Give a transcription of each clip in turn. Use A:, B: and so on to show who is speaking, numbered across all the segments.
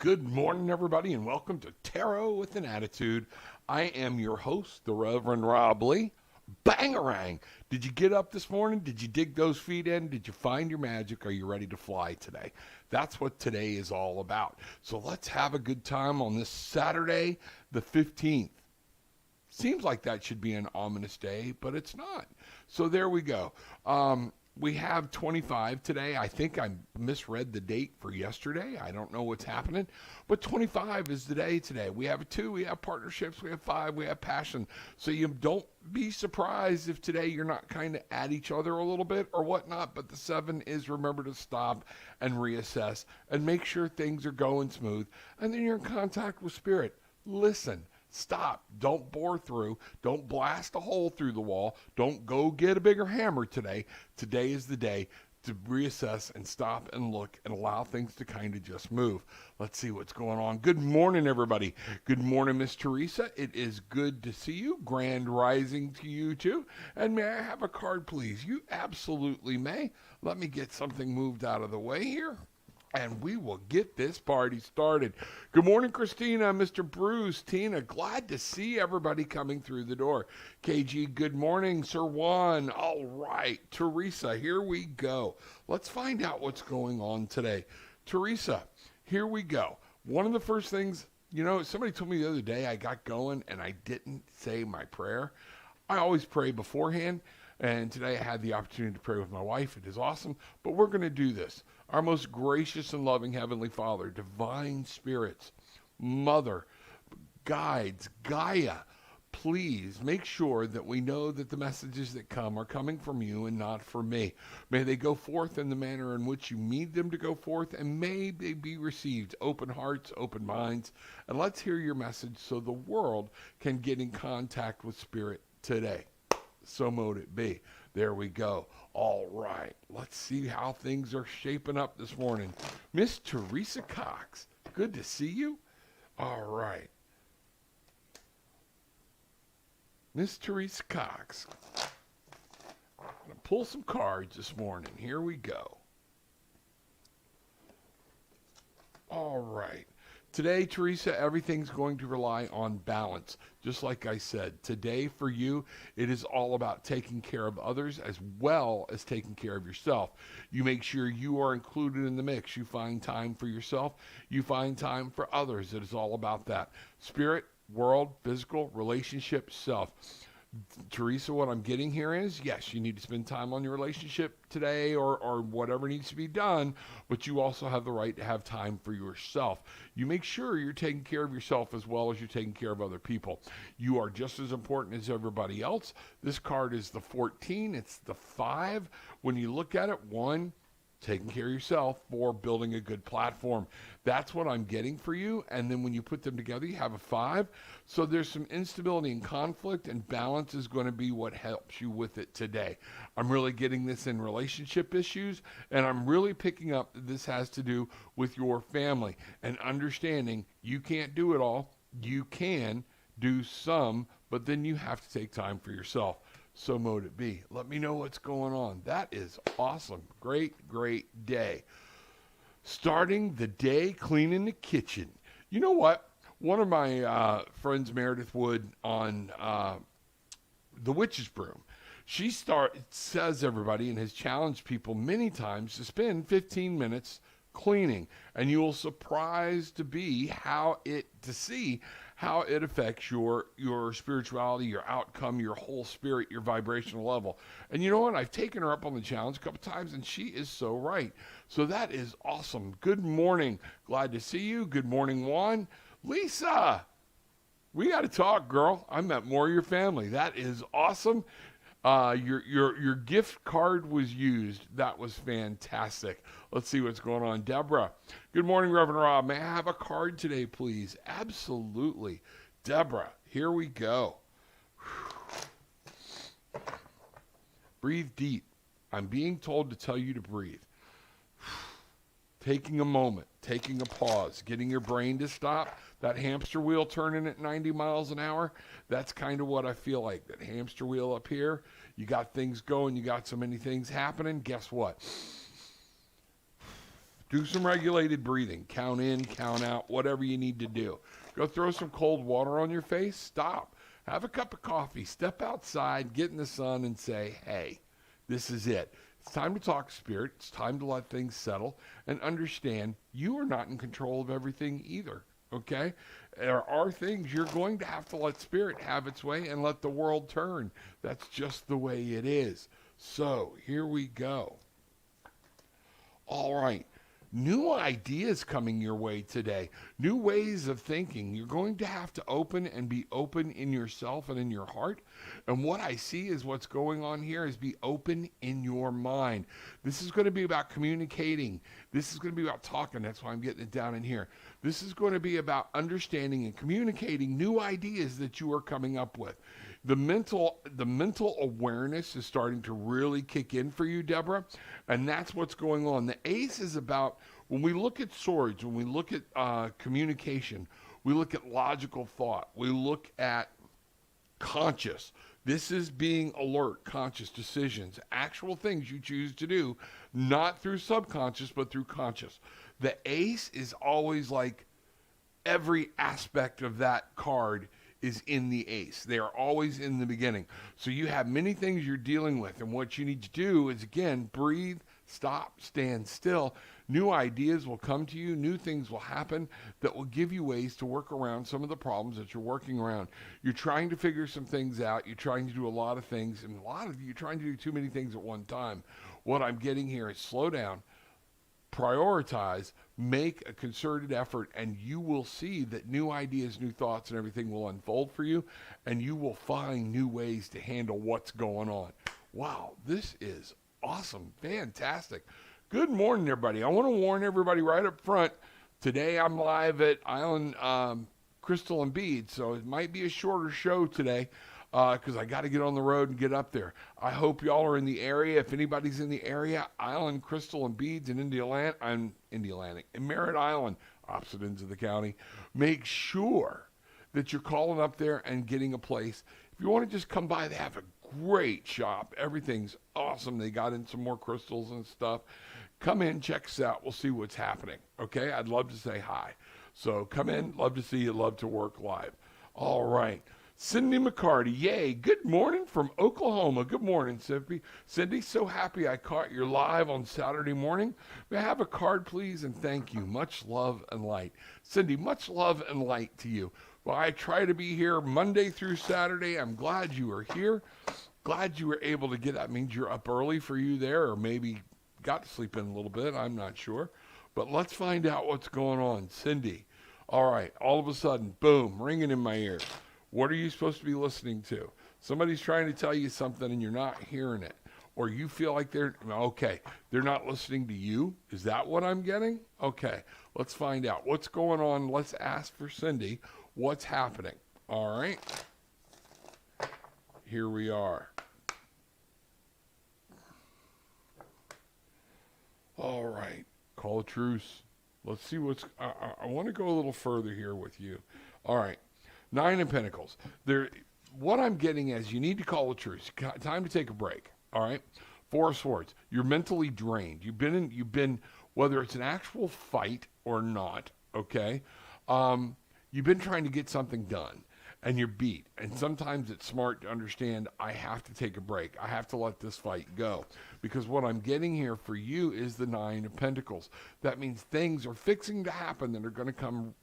A: Good morning, everybody, and welcome to Tarot with an Attitude. I am your host, the Reverend Rob Lee. Bangarang! Did you get up this morning? Did you dig those feet in? Did you find your magic? Are you ready to fly today? That's what today is all about. So let's have a good time on this Saturday, the 15th. Seems like that should be an ominous day, but it's not. So there we go. We have 25 today. I think I misread the date for yesterday. I don't know what's happening, but 25 is the day today. We have 2, we have partnerships, we have 5, we have passion. So you don't be surprised if today you're not kind of at each other a little bit or whatnot, but the 7 is remember to stop and reassess and make sure things are going smooth. And then you're in contact with spirit. Listen. Stop. Don't bore through. Don't blast a hole through the wall. Don't go get a bigger hammer today. Today is the day to reassess and stop and look and allow things to kind of just move. Let's see what's going on. Good morning, everybody. Good morning, Miss Teresa. It is good to see you. Grand rising to you, too. And may I have a card, please? You absolutely may. Let me get something moved out of the way here. And we will get this party started. Good morning, Christina, Mr. Bruce, Tina. Glad to see everybody coming through the door. KG, good morning. Sir Juan. All right. Teresa, here we go. Let's find out what's going on today. Teresa, here we go. One of the first things, somebody told me the other day I got going and I didn't say my prayer. I always pray beforehand. And today I had the opportunity to pray with my wife. It is awesome. But we're going to do this. Our most gracious and loving Heavenly Father, divine spirits, Mother, guides, Gaia, please make sure that we know that the messages that come are coming from you and not from me. May they go forth in the manner in which you need them to go forth, and may they be received. Open hearts, open minds, and let's hear your message so the world can get in contact with Spirit today. So mote it be. There we go. All right. Let's see how things are shaping up this morning. Miss Teresa Cox, good to see you. All right. Miss Teresa Cox. I'm going to pull some cards this morning. Here we go. All right. Today, Teresa, everything's going to rely on balance. Just like I said, today for you, it is all about taking care of others as well as taking care of yourself. You make sure you are included in the mix. You find time for yourself. You find time for others. It is all about that. Spirit, world, physical, relationship, self. Teresa, what I'm getting here is, yes, you need to spend time on your relationship today or whatever needs to be done, but you also have the right to have time for yourself. You make sure you're taking care of yourself as well as you're taking care of other people. You are just as important as everybody else. This card is the 14. It's the 5. When you look at it, 1, taking care of yourself, 4, building a good platform. That's what I'm getting for you. And then when you put them together, you have a 5. So there's some instability and conflict, and balance is going to be what helps you with it today. I'm really getting this in relationship issues, and I'm really picking up that this has to do with your family and understanding you can't do it all. You can do some, but then you have to take time for yourself. So mote it be. Let me know what's going on. That is awesome. Great, great day. Starting the day cleaning the kitchen. You know what? One of my friends, Meredith Wood, on The Witch's Broom, she says everybody and has challenged people many times to spend 15 minutes cleaning. And you will surprised to see how it affects your spirituality, your outcome, your whole spirit, your vibrational level. And you know what? I've taken her up on the challenge a couple times, and she is so right. So that is awesome. Good morning. Glad to see you. Good morning, Juan. Lisa, we got to talk, girl. I met more of your family. That is awesome. Your gift card was used. That was fantastic. Let's see what's going on. Deborah, good morning, Reverend Rob. May I have a card today, please? Absolutely. Deborah, here we go. Breathe deep. I'm being told to tell you to breathe. Taking a moment, taking a pause, getting your brain to stop. That hamster wheel turning at 90 miles an hour, that's kind of what I feel like. That hamster wheel up here, you got things going, you got so many things happening. Guess what? Do some regulated breathing. Count in, count out, whatever you need to do. Go throw some cold water on your face. Stop. Have a cup of coffee. Step outside, get in the sun, and say, hey, this is it. It's time to talk spirit. It's time to let things settle and understand you are not in control of everything either. Okay? There are things you're going to have to let spirit have its way and let the world turn. That's just the way it is. So here we go. All right. New ideas coming your way today. New ways of thinking. You're going to have to open and be open in yourself and in your heart. And what I see is what's going on here is be open in your mind. This is going to be about communicating. This is going to be about talking. That's why I'm getting it down in here. This is going to be about understanding and communicating new ideas that you are coming up with. The mental awareness is starting to really kick in for you, Deborah, and that's what's going on. The ace is about, when we look at swords, when we look at communication, we look at logical thought, we look at conscious. This is being alert, conscious decisions, actual things you choose to do, not through subconscious, but through conscious. The ace is always like every aspect of that card is in the ace. They are always in the beginning. So you have many things you're dealing with, and what you need to do is, again, breathe, stop, stand still. New ideas will come to you. New things will happen that will give you ways to work around some of the problems that you're working around. You're trying to figure some things out. You're trying to do a lot of things, and a lot of you are trying to do too many things at one time. What I'm getting here is slow down, prioritize, make a concerted effort, and you will see that new ideas, new thoughts, and everything will unfold for you, and you will find new ways to handle what's going on. Wow, this is awesome. Fantastic. Good morning, everybody. I want to warn everybody right up front, today I'm live at Island Crystal and Beads, so it might be a shorter show today, because I got to get on the road and get up there. I hope y'all are in the area. If anybody's in the area, Island, Crystal, and Beads in in Merritt Island, opposite ends of the county, make sure that you're calling up there and getting a place. If you want to just come by, they have a great shop. Everything's awesome. They got in some more crystals and stuff. Come in, check us out. We'll see what's happening. Okay? I'd love to say hi. So come in. Love to see you. Love to work live. All right. Cindy McCarty, yay. Good morning from Oklahoma. Good morning, Cindy. Cindy, so happy I caught your live on Saturday morning. May I have a card, please? And thank you. Much love and light. Cindy, much love and light to you. Well, I try to be here Monday through Saturday. I'm glad you are here. Glad you were able to get, that means you're up early for you there, or maybe got to sleep in a little bit. I'm not sure. But let's find out what's going on. Cindy, all right, all of a sudden, boom, ringing in my ear. What are you supposed to be listening to? Somebody's trying to tell you something and you're not hearing it. Or you feel like they're not listening to you. Is that what I'm getting? Okay, let's find out. What's going on? Let's ask for Cindy what's happening. All right. Here we are. All right. Call a truce. Let's see what's... I want to go a little further here with you. All right. 9 of Pentacles. What I'm getting is you need to call a truce. Time to take a break. All right. 4 of Swords. You're mentally drained. You've been, whether it's an actual fight or not, okay, you've been trying to get something done, and you're beat. And sometimes it's smart to understand, I have to take a break. I have to let this fight go. Because what I'm getting here for you is the 9 of Pentacles. That means things are fixing to happen that are going to come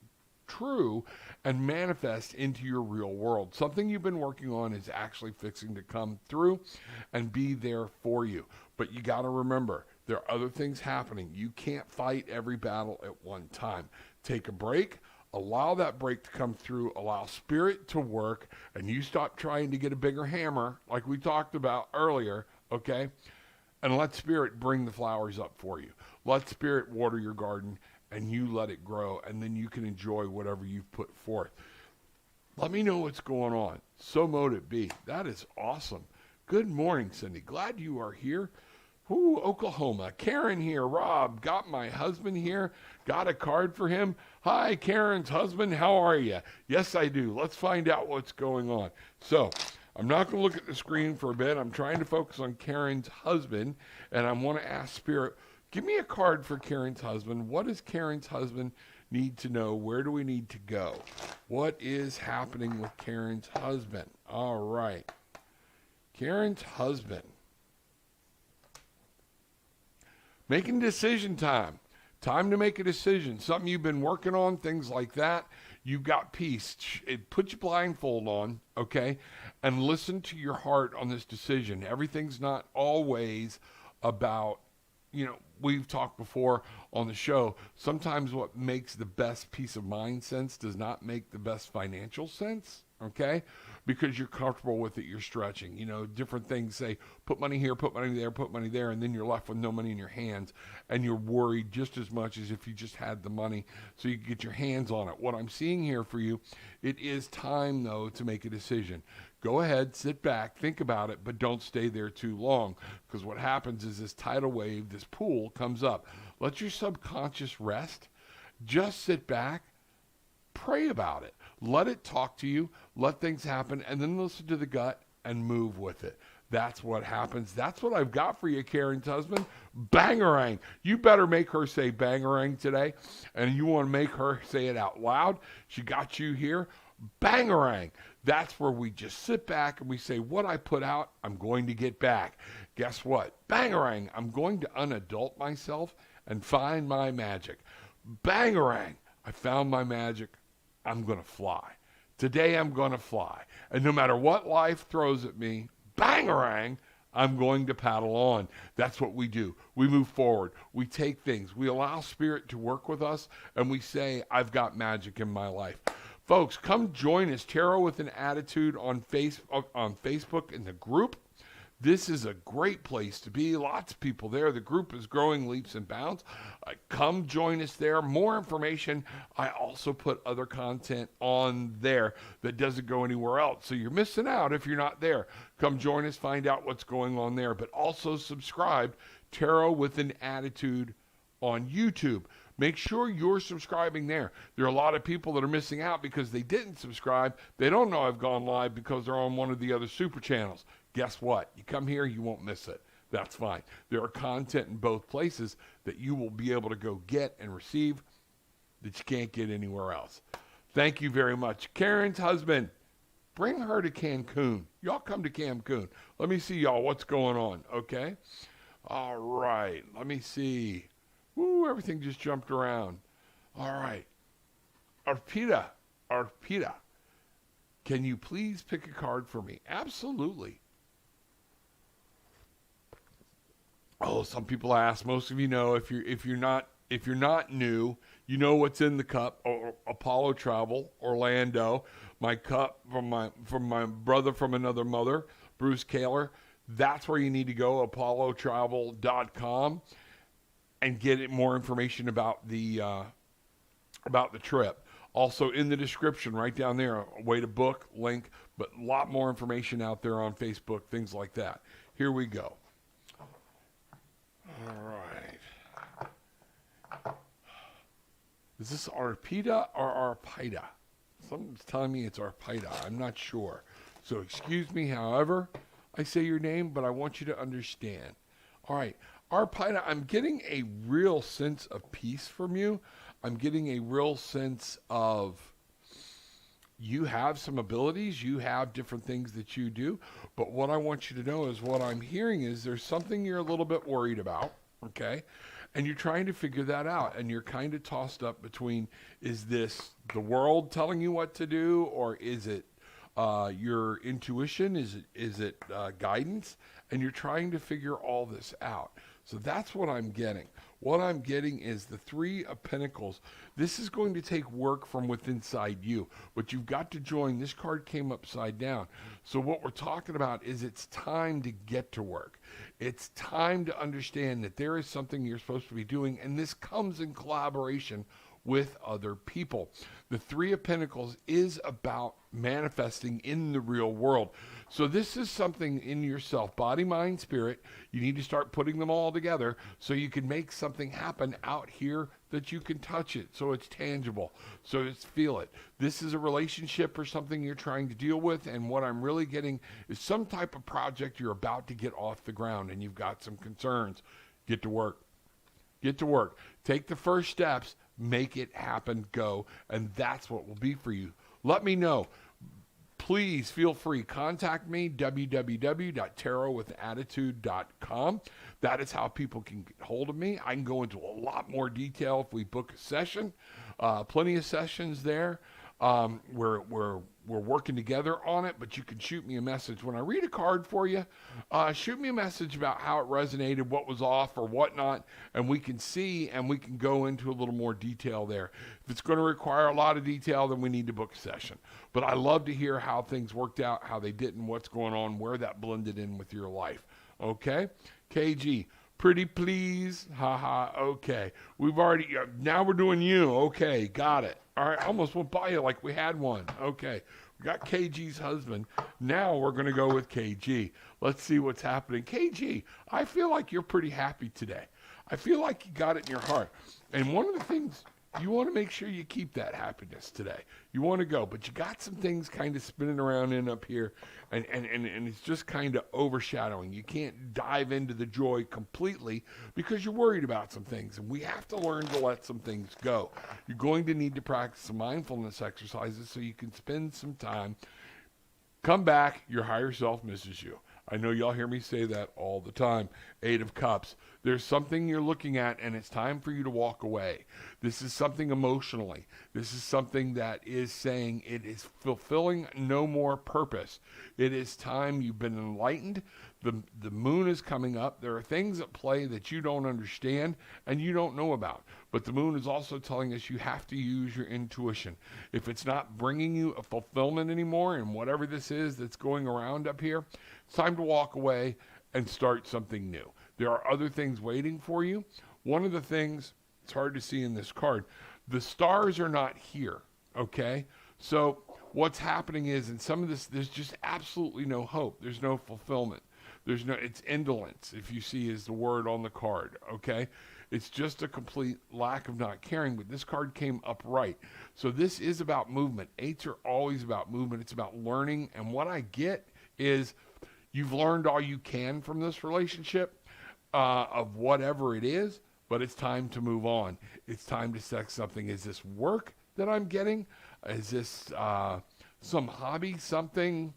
A: true and manifest into your real world. Something you've been working on is actually fixing to come through and be there for you. But you got to remember, there are other things happening. You can't fight every battle at one time. Take a break. Allow that break to come through. Allow spirit to work, and you stop trying to get a bigger hammer like we talked about earlier, okay? And let spirit bring the flowers up for you. Let spirit water your garden, and you let it grow, and then you can enjoy whatever you've put forth. Let me know what's going on. So mote it be. That is awesome. Good morning, Cindy. Glad you are here. Ooh, Oklahoma. Karen here. Rob, got my husband here. Got a card for him. Hi, Karen's husband. How are you? Yes, I do. Let's find out what's going on. So, I'm not going to look at the screen for a bit. I'm trying to focus on Karen's husband, and I want to ask Spirit, Give me a card for Karen's husband. What does Karen's husband need to know? Where do we need to go? What is happening with Karen's husband? All right. Karen's husband. Making decision time. Time to make a decision. Something you've been working on, things like that. You've got peace. Put your blindfold on, okay? And listen to your heart on this decision. Everything's not always about, we've talked before on the show. Sometimes what makes the best peace of mind sense does not make the best financial sense, okay? Because you're comfortable with it, you're stretching. Different things say, put money here, put money there, and then you're left with no money in your hands, and you're worried just as much as if you just had the money so you could get your hands on it. What I'm seeing here for you, it is time, though, to make a decision. Go ahead, sit back, think about it, but don't stay there too long, because what happens is this tidal wave, this pool comes up. Let your subconscious rest. Just sit back. Pray about it. Let it talk to you. Let things happen. And then listen to the gut and move with it. That's what happens. That's what I've got for you, Karen's husband. Bangarang. You better make her say bangarang today. And you want to make her say it out loud. She got you here. Bangarang. That's where we just sit back and we say, what I put out, I'm going to get back. Guess what? Bangarang. I'm going to unadult myself and find my magic. Bangarang. I found my magic. I'm going to fly. Today I'm going to fly. And no matter what life throws at me, bangarang, I'm going to paddle on. That's what we do. We move forward. We take things. We allow spirit to work with us, and we say, I've got magic in my life. Folks, come join us, Tarot with an Attitude on Facebook in the group. This is a great place to be. Lots of people there. The group is growing leaps and bounds. Come join us there. More information. I also put other content on there that doesn't go anywhere else. So you're missing out if you're not there. Come join us. Find out what's going on there. But also subscribe. Tarot with an Attitude on YouTube. Make sure you're subscribing there. There are a lot of people that are missing out because they didn't subscribe. They don't know I've gone live because they're on one of the other super channels. Guess what? You come here, you won't miss it. That's fine. There are content in both places that you will be able to go get and receive that you can't get anywhere else. Thank you very much. Karen's husband, bring her to Cancun. Y'all come to Cancun. Let me see y'all what's going on, okay? All right. Let me see. Woo, everything just jumped around. All right. Arpita, can you please pick a card for me? Absolutely. Oh, some people ask. Most of you know. If you're not new, you know what's in the cup. Apollo Travel, Orlando. My cup from my brother from another mother, Bruce Kaler. That's where you need to go. ApolloTravel.com and get more information about the trip. Also in the description, right down there, a way to book, link, but a lot more information out there on Facebook, things like that. Here we go. All right. Is this Arpita or Arpida? Someone's telling me it's Arpida. I'm not sure. So excuse me, however I say your name, but I want you to understand. All right. Arpida, I'm getting a real sense of peace from you. I'm getting a real sense of you have some abilities, you have different things that you do, but what I want you to know is what I'm hearing is there's something you're a little bit worried about, okay? And you're trying to figure that out, and you're kind of tossed up between, is this the world telling you what to do, or is it your intuition? Is it guidance? And you're trying to figure all this out. So that's what I'm getting. What I'm getting is the Three of Pentacles. This is going to take work from within inside you, but you've got to join. This card came upside down. So what we're talking about is it's time to get to work. It's time to understand that there is something you're supposed to be doing, and this comes in collaboration with other people. The Three of Pentacles is about manifesting in the real world. So this is something in yourself, body, mind, spirit. You need to start putting them all together so you can make something happen out here that you can touch it, so it's tangible, so it's feel it. This is a relationship or something you're trying to deal with, and what I'm really getting is some type of project you're about to get off the ground, and you've got some concerns. Get to work. Get to work. Take the first steps. Make it happen. Go. And that's what will be for you. Let me know. Please feel free. Contact me, www.tarotwithattitude.com. That is how people can get hold of me. I can go into a lot more detail if we book a session. Plenty of sessions there. We're working together on it, but you can shoot me a message. When I read a card for you, shoot me a message about how it resonated, what was off or whatnot, and we can see and we can go into a little more detail there. If it's going to require a lot of detail, then we need to book a session. But I love to hear how things worked out, how they didn't, what's going on, where that blended in with your life. Okay? KG. Pretty please. Haha. Okay. We've already, now we're doing you. Okay. Got it. All right. Almost went by you like we had one. Okay. We got KG's husband. Now we're going to go with KG. Let's see what's happening. KG, I feel like you're pretty happy today. I feel like you got it in your heart. And one of the things, you want to make sure you keep that happiness today. You want to go, but you got some things kind of spinning around in up here, and it's just kind of overshadowing. You can't dive into the joy completely because you're worried about some things, and we have to learn to let some things go. You're going to need to practice some mindfulness exercises so you can spend some time. Come back, your higher self misses you. I know y'all hear me say that all the time. 8 of Cups. There's something you're looking at, and it's time for you to walk away. This is something emotionally. This is something that is saying it is fulfilling no more purpose. It is time. You've been enlightened. The moon is coming up. There are things at play that you don't understand and you don't know about. But the moon is also telling us you have to use your intuition. If it's not bringing you a fulfillment anymore in whatever this is that's going around up here, it's time to walk away and start something new. There are other things waiting for you. One of the things, it's hard to see in this card, the stars are not here, okay? So what's happening is in some of this, there's just absolutely no hope. There's no fulfillment. It's indolence, if you see is the word on the card, okay? It's just a complete lack of not caring, but this card came upright. So this is about movement. 8s are always about movement. It's about learning, and what I get is you've learned all you can from this relationship of whatever it is, but it's time to move on. It's time to set something. Is this work that I'm getting? Is this some hobby, something?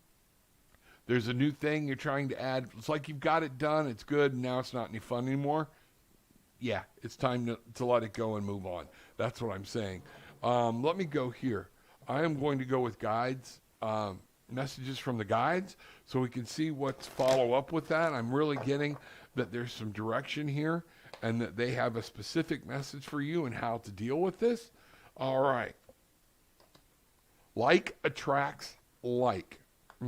A: There's a new thing you're trying to add. It's like you've got it done. It's good. And now it's not any fun anymore. Yeah, it's time to let it go and move on. That's what I'm saying. Let me go here. I am going to go with guides, messages from the guides, so we can see what's follow up with that. I'm really getting that there's some direction here and that they have a specific message for you and how to deal with this. All right. Like attracts like.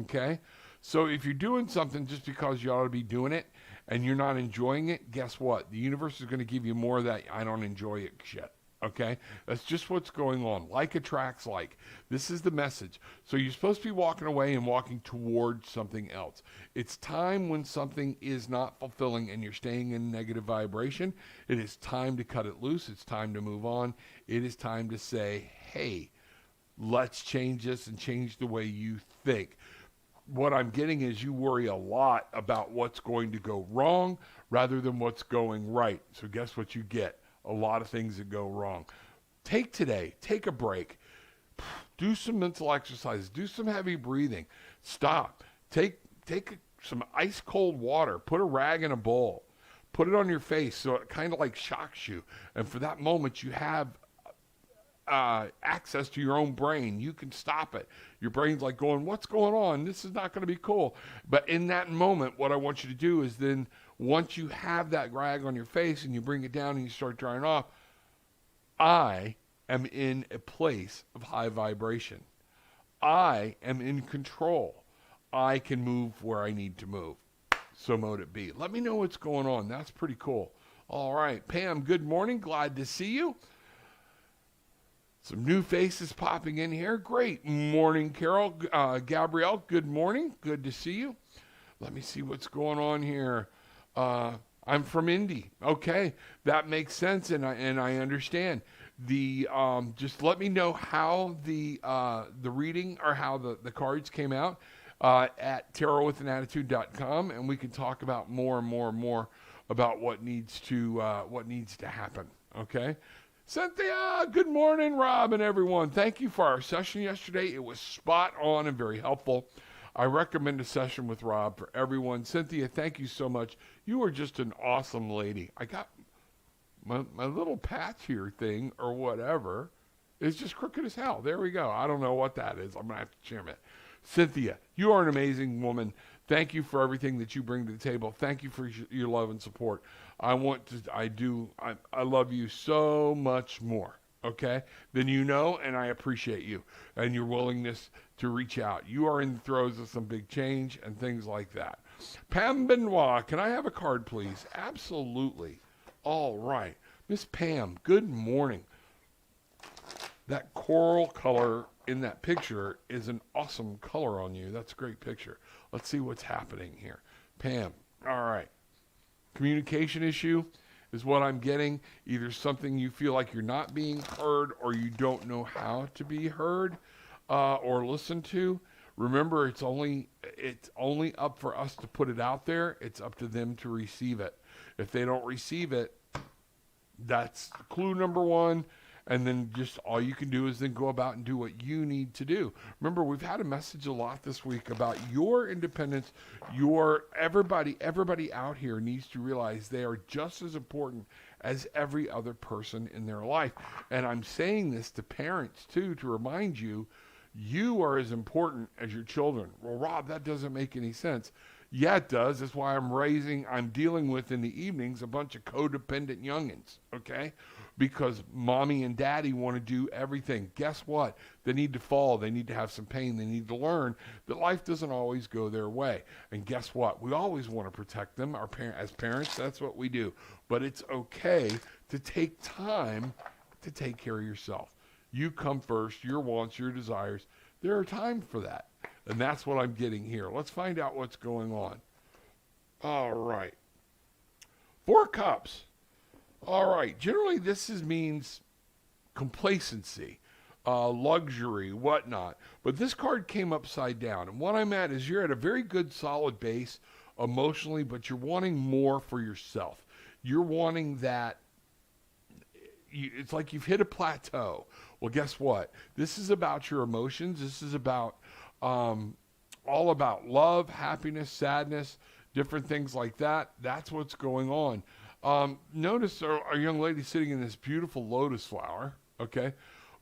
A: Okay? So if you're doing something just because you ought to be doing it and you're not enjoying it, guess what? The universe is going to give you more of that I don't enjoy it shit. Okay? That's just what's going on. Like attracts like. This is the message. So you're supposed to be walking away and walking towards something else. It's time when something is not fulfilling and you're staying in negative vibration. It is time to cut it loose. It's time to move on. It is time to say, hey, let's change this and change the way you think. What I'm getting is you worry a lot about what's going to go wrong rather than what's going right. So guess what you get? A lot of things that go wrong. Take today. Take a break. Do some mental exercises. Do some heavy breathing. Stop. Take some ice cold water. Put a rag in a bowl. Put it on your face so it kind of like shocks you. And for that moment, you have access to your own brain. You can stop it. Your brain's like going, what's going on? This is not going to be cool. But in that moment, what I want you to do is then once you have that rag on your face and you bring it down and you start drying off, I am in a place of high vibration. I am in control. I can move where I need to move. So mote it be. Let me know what's going on. That's pretty cool. All right. Pam, good morning. Glad to see you. Some new faces popping in here. Great morning, Carol. Gabrielle, good morning. Good to see you. Let me see what's going on here. I'm from Indy. Okay, that makes sense, and I understand. Just let me know how the reading or how the cards came out at tarotwithanattitude.com, and we can talk about more about what needs to happen. Okay. Cynthia, good morning, Rob and everyone. Thank you for our session yesterday. It was spot on and very helpful. I recommend a session with Rob for everyone. Cynthia, thank you so much. You are just an awesome lady. I got my little patch here thing or whatever is just crooked as hell. There we go. I don't know what that is. I'm going to have to trim it. Cynthia, you are an amazing woman. Thank you for everything that you bring to the table. Thank you for your love and support. I love you so much more, okay, than you know, and I appreciate you and your willingness to reach out. You are in the throes of some big change and things like that. Pam Benoit, can I have a card, please? Absolutely. All right. Miss Pam, good morning. That coral color in that picture is an awesome color on you. That's a great picture. Let's see what's happening here. Pam, all right. Communication issue is what I'm getting. Either something you feel like you're not being heard or you don't know how to be heard or listened to. Remember, it's only up for us to put it out there. It's up to them to receive it. If they don't receive it, that's clue number one. And then just all you can do is then go about and do what you need to do. Remember, we've had a message a lot this week about your independence. Everybody out here needs to realize they are just as important as every other person in their life. And I'm saying this to parents too, to remind you, you are as important as your children. Well, Rob, that doesn't make any sense. Yeah, it does. That's why I'm dealing with in the evenings a bunch of codependent youngins, okay? Because mommy and daddy want to do everything. Guess what? They need to fall. They need to have some pain. They need to learn that life doesn't always go their way. And guess what? We always want to protect them. As parents, that's what we do. But it's okay to take time to take care of yourself. You come first, your wants, your desires. There are times for that. And that's what I'm getting here. Let's find out what's going on. All right. 4 cups. All right. Generally, this means complacency, luxury, whatnot. But this card came upside down. And what I'm at is you're at a very good, solid base emotionally, but you're wanting more for yourself. You're wanting that. It's like you've hit a plateau. Well, guess what? This is about your emotions. This is about all about love, happiness, sadness, different things like that. That's what's going on. Notice our young lady sitting in this beautiful lotus flower, okay?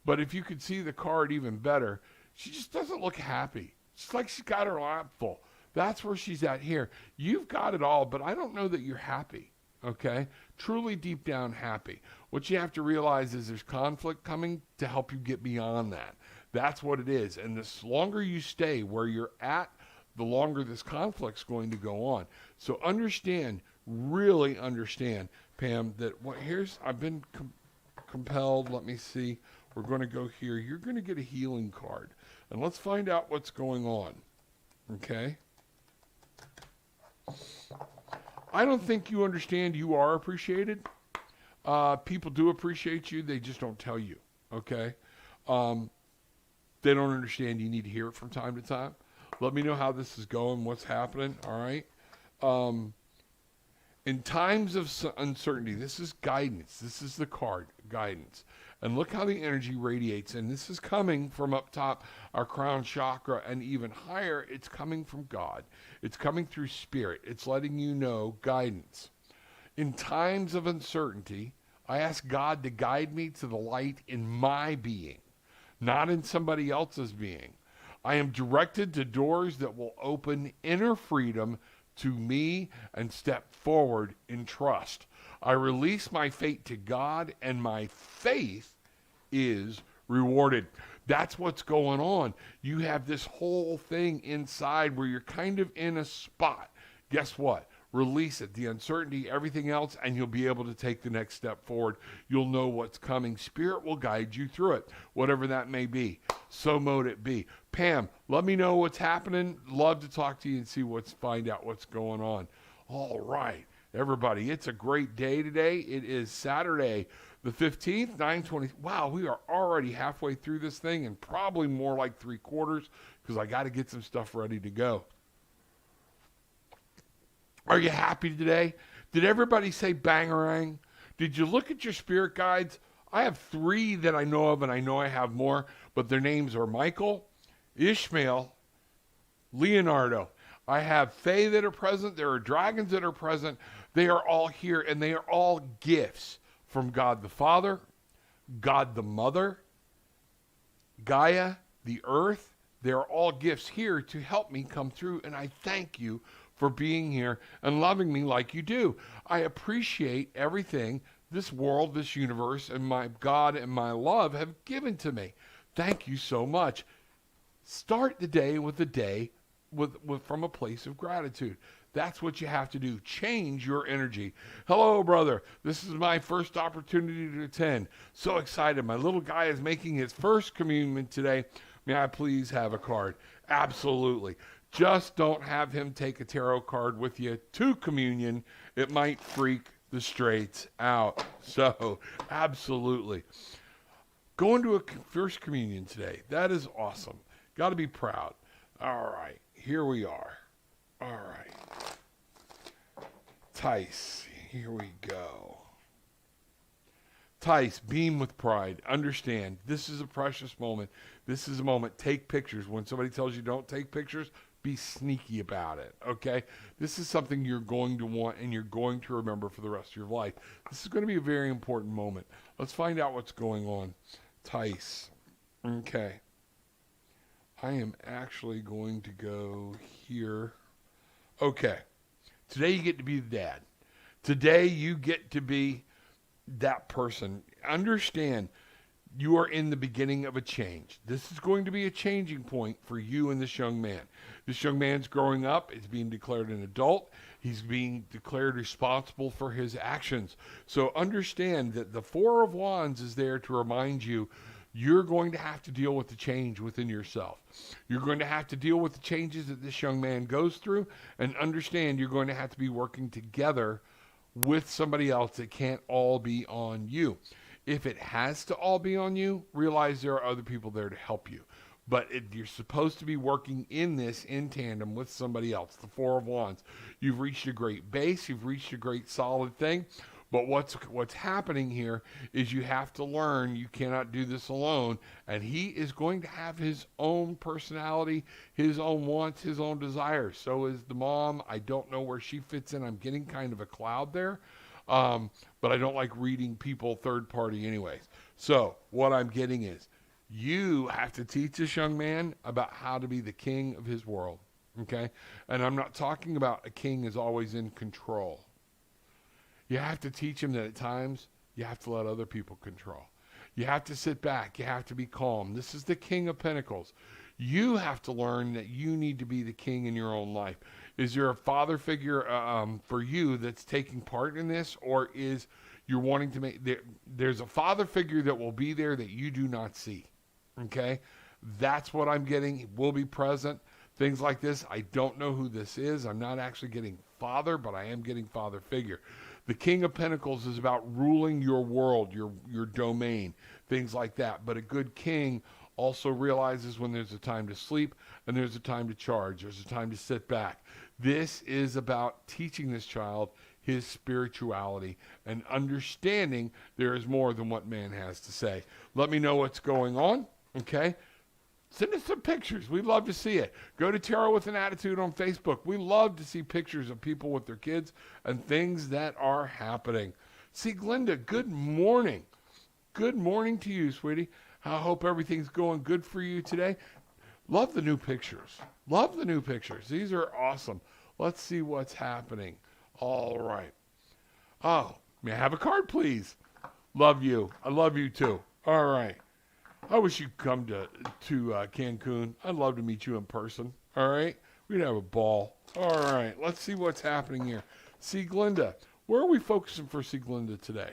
A: But if you could see the card even better, she just doesn't look happy. It's like she's got her lap full. That's where she's at here. You've got it all, but I don't know that you're happy, okay? Truly deep down happy. What you have to realize is there's conflict coming to help you get beyond that. That's what it is. And the longer you stay where you're at, the longer this conflict's going to go on. So understand, really understand, Pam, that I've been compelled. Let me see. We're going to go here. You're going to get a healing card. And let's find out what's going on. Okay? I don't think you understand you are appreciated. People do appreciate you. They just don't tell you. Okay? They don't understand you need to hear it from time to time. Let me know how this is going, what's happening, all right? In times of uncertainty, this is guidance. This is the card, guidance. And look how the energy radiates. And this is coming from up top, our crown chakra, and even higher, it's coming from God. It's coming through spirit. It's letting you know guidance. In times of uncertainty, I ask God to guide me to the light in my being, not in somebody else's being. I am directed to doors that will open inner freedom to me and step forward in trust. I release my fate to God, and my faith is rewarded. That's what's going on. You have this whole thing inside where you're kind of in a spot. Guess what? Release it, the uncertainty, everything else, and you'll be able to take the next step forward. You'll know what's coming. Spirit will guide you through it, whatever that may be. So mote it be. Pam, let me know what's happening. Love to talk to you and find out what's going on. All right, everybody, it's a great day today. It is Saturday, the 15th, 9:20. Wow, we are already halfway through this thing and probably more like 3/4 because I got to get some stuff ready to go. Are you happy today? Did everybody say bangarang? Did you look at your spirit guides? I have 3 that I know of, and I know I have more, but their names are Michael, Ishmael, Leonardo. I have Fae that are present. There are dragons that are present. They are all here, and they are all gifts from God the Father, God the Mother, Gaia, the Earth. They're all gifts here to help me come through, and I thank you for being here and loving me like you do. I appreciate everything this world, this universe, and my God and my love have given to me. Thank you so much. Start the day with from a place of gratitude. That's what you have to do. Change your energy. Hello, brother. This is my first opportunity to attend. So excited. My little guy is making his first communion today. May I please have a card? Absolutely. Just don't have him take a tarot card with you to communion. It might freak the straights out. So, absolutely. Going to a first communion today. That is awesome. Got to be proud. All right. Here we are. All right. Tice, here we go. Tice, beam with pride. Understand, this is a precious moment. This is a moment. Take pictures. When somebody tells you don't take pictures, be sneaky about it, okay? This is something you're going to want and you're going to remember for the rest of your life. This is going to be a very important moment. Let's find out what's going on. Tice. Okay. I am actually going to go here. Okay. Today you get to be the dad. Today you get to be that person. Understand, you are in the beginning of a change. This is going to be a changing point for you and this young man. This young man's growing up. He's being declared an adult. He's being declared responsible for his actions. So understand that the Four of Wands is there to remind you you're going to have to deal with the change within yourself. You're going to have to deal with the changes that this young man goes through, and understand you're going to have to be working together with somebody else. That can't all be on you. If it has to all be on you, realize there are other people there to help you. But you're supposed to be working in this in tandem with somebody else. The Four of Wands. You've reached a great base. You've reached a great solid thing. But what's happening here is you have to learn you cannot do this alone. And he is going to have his own personality, his own wants, his own desires. So is the mom. I don't know where she fits in. I'm getting kind of a cloud there. But I don't like reading people third party anyways. So what I'm getting is you have to teach this young man about how to be the king of his world. Okay? And I'm not talking about a king is always in control. You have to teach him that at times you have to let other people control. You have to sit back. You have to be calm. This is the King of Pentacles. You have to learn that you need to be the king in your own life. Is there a father figure for you that's taking part in this, or is you're wanting to make there's a father figure that will be there that you do not see? Okay, that's what I'm getting. He will be present. Things like this. I don't know who this is. I'm not actually getting father, but I am getting father figure. The King of Pentacles is about ruling your world, your domain, things like that. But a good king also realizes when there's a time to sleep and there's a time to charge. There's a time to sit back. This is about teaching this child his spirituality and understanding there is more than what man has to say. Let me know what's going on, okay? Send us some pictures. We'd love to see it. Go to Tarot with an Attitude on Facebook. We love to see pictures of people with their kids and things that are happening. See, Glenda, good morning. Good morning to you, sweetie. I hope everything's going good for you today. Love the new pictures. Love the new pictures. These are awesome. Let's see what's happening. All right. Oh, may I have a card, please? Love you. I love you, too. All right. I wish you'd come to Cancun. I'd love to meet you in person. All right? We'd have a ball. All right. Let's see what's happening here. See, Glenda. Where are we focusing for Glenda today?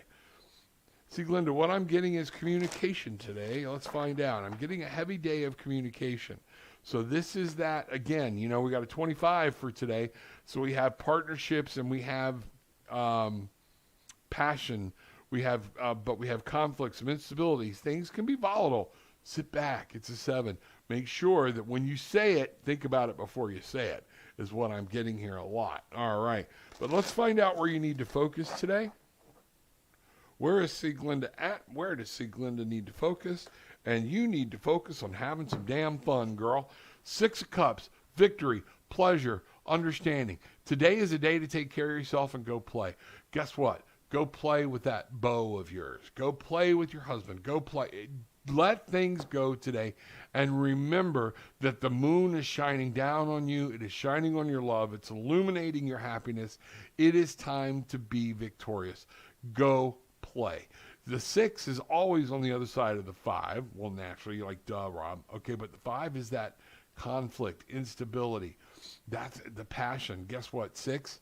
A: See, Glenda, what I'm getting is communication today. Let's find out. I'm getting a heavy day of communication. So this is that, again, you know, we got a 25 for today. So we have partnerships and we have passion. But we have conflicts, some instabilities. Things can be volatile. Sit back. It's a 7. Make sure that when you say it, think about it before you say it. is what I'm getting here a lot. All right. But let's find out where you need to focus today. Where is Sieglinde at? Where does Sieglinde need to focus? And you need to focus on having some damn fun, girl. 6 of Cups, victory, pleasure, understanding. Today is a day to take care of yourself and go play. Guess what? Go play with that beau of yours. Go play with your husband. Go play. Let things go today. And remember that the moon is shining down on you. It is shining on your love. It's illuminating your happiness. It is time to be victorious. Go play. The 6 is always on the other side of the 5. Well, naturally, you're like, duh, Rob. Okay, but the 5 is that conflict, instability. That's the passion. Guess what? 6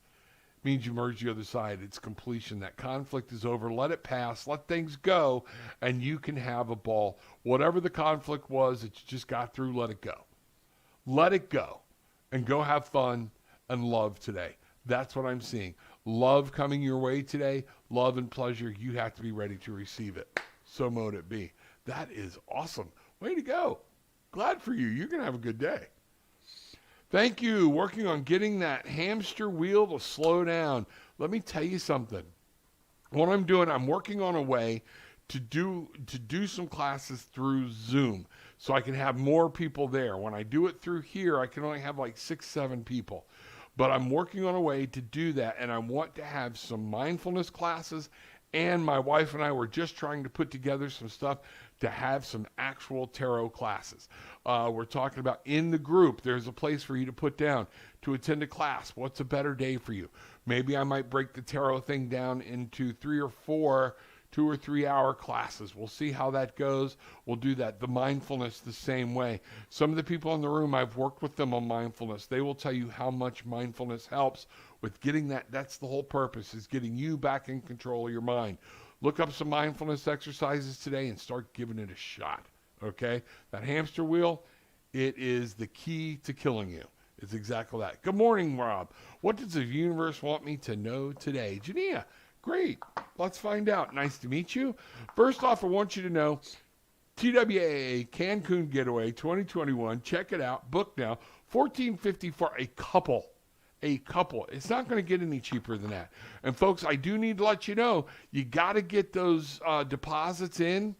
A: means you merge the other side. It's completion. That conflict is over. Let it pass. Let things go, and you can have a ball. Whatever the conflict was that you just got through, let it go. Let it go, and go have fun and love today. That's what I'm seeing. Love coming your way today. Love and pleasure. You have to be ready to receive it. So mote it be. That is awesome. Way to go. Glad for you. You're going to have a good day. Thank you. Working on getting that hamster wheel to slow down. Let me tell you something. What I'm doing, I'm working on a way to do some classes through Zoom so I can have more people there. When I do it through here, I can only have like 6, 7 people. But I'm working on a way to do that, and I want to have some mindfulness classes, and my wife and I were just trying to put together some stuff to have some actual tarot classes. We're talking about in the group, there's a place for you to put down to attend a class. What's a better day for you? Maybe I might break the tarot thing down into 3 or 4 2 or 3 hour classes. We'll see how that goes. We'll do that. The mindfulness the same way. Some of the people in the room, I've worked with them on mindfulness. They will tell you how much mindfulness helps with getting that. That's the whole purpose, is getting you back in control of your mind. Look up some mindfulness exercises today and start giving it a shot. Okay? That hamster wheel, it is the key to killing you. It's exactly that. Good morning, Rob. What does the universe want me to know today? Jania, great. Let's find out. Nice to meet you. First off, I want you to know TWAA Cancun Getaway 2021. Check it out. Book now. $1,450 for a couple. A couple. It's not going to get any cheaper than that. And folks, I do need to let you know, you got to get those deposits in.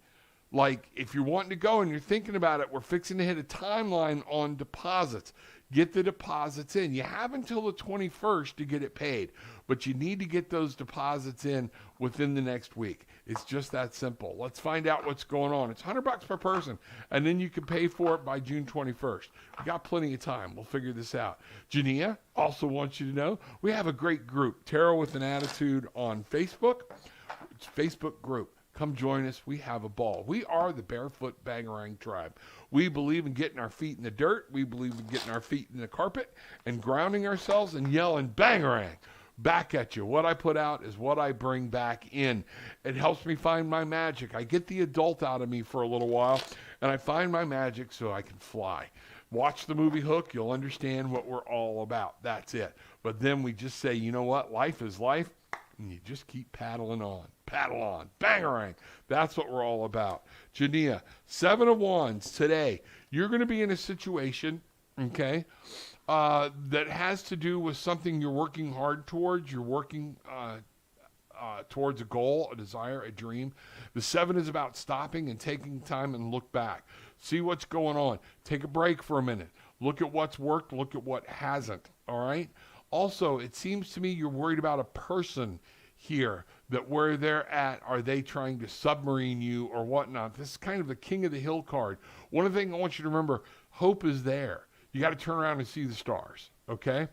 A: Like, if you're wanting to go and you're thinking about it, we're fixing to hit a timeline on deposits. Get the deposits in. You have until the 21st to get it paid, but you need to get those deposits in within the next week. It's just that simple. Let's find out what's going on. It's $100 per person, and then you can pay for it by June 21st. We got plenty of time. We'll figure this out. Jania also wants you to know we have a great group, Tarot with an Attitude, on Facebook. It's a Facebook group. Come join us. We have a ball. We are the Barefoot Bangarang tribe. We believe in getting our feet in the dirt. We believe in getting our feet in the carpet and grounding ourselves and yelling Bangarang back at you. What I put out is what I bring back in. It helps me find my magic. I get the adult out of me for a little while, and I find my magic so I can fly. Watch the movie Hook. You'll understand what we're all about. That's it. But then we just say, you know what? Life is life, and you just keep paddling on. Paddle on. Bangarang. That's what we're all about. Jania, 7 of Wands today. You're going to be in a situation, okay, that has to do with something you're working hard towards. You're working towards a goal, a desire, a dream. The 7 is about stopping and taking time and look back. See what's going on. Take a break for a minute. Look at what's worked. Look at what hasn't. All right? Also, it seems to me you're worried about a person here, that where they're at, are they trying to submarine you or whatnot? This is kind of the King of the Hill card. One of the things I want you to remember, hope is there. You got to turn around and see the stars, okay?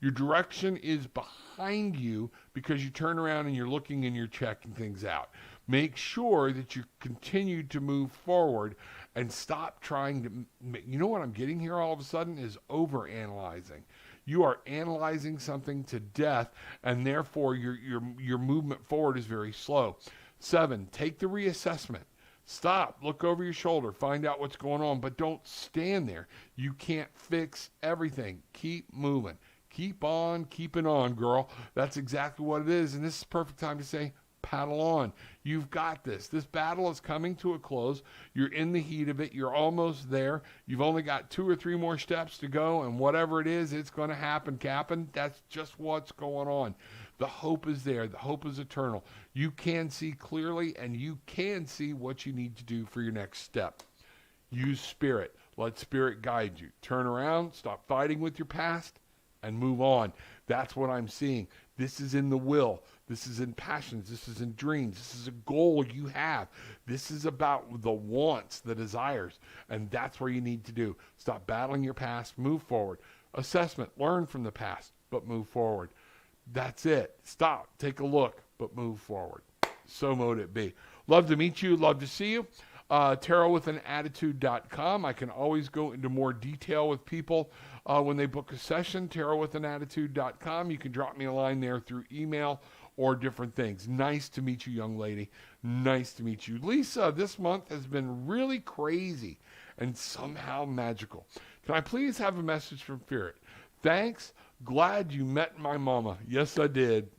A: Your direction is behind you because you turn around and you're looking and you're checking things out. Make sure that you continue to move forward and stop trying to, you know what I'm getting here all of a sudden is overanalyzing. You are analyzing something to death, and therefore your movement forward is very slow. 7, take the reassessment. Stop, look over your shoulder, find out what's going on, but don't stand there. You can't fix everything. Keep moving. Keep on keeping on, girl. That's exactly what it is, and this is the perfect time to say, Paddle on. You've got this. This battle is coming to a close. You're in the heat of it. You're almost there. You've only got 2 or 3 more steps to go, and whatever it is, it's going to happen, Captain. That's just what's going on. The hope is there. The hope is eternal. You can see clearly, and you can see what you need to do for your next step. Use spirit. Let spirit guide you. Turn around, stop fighting with your past, and move on. That's what I'm seeing. This is in the will. This is in passions. This is in dreams. This is a goal you have. This is about the wants, the desires, and that's where you need to do. Stop battling your past. Move forward. Assessment. Learn from the past, but move forward. That's it. Stop. Take a look, but move forward. So mote it be. Love to meet you. Love to see you. TarotWithAnAttitude.com. I can always go into more detail with people when they book a session. TarotWithAnAttitude.com. You can drop me a line there through email or different things. Nice to meet you, young lady. Nice to meet you. Lisa, this month has been really crazy and somehow magical. Can I please have a message from Spirit? Thanks. Glad you met my mama. Yes, I did.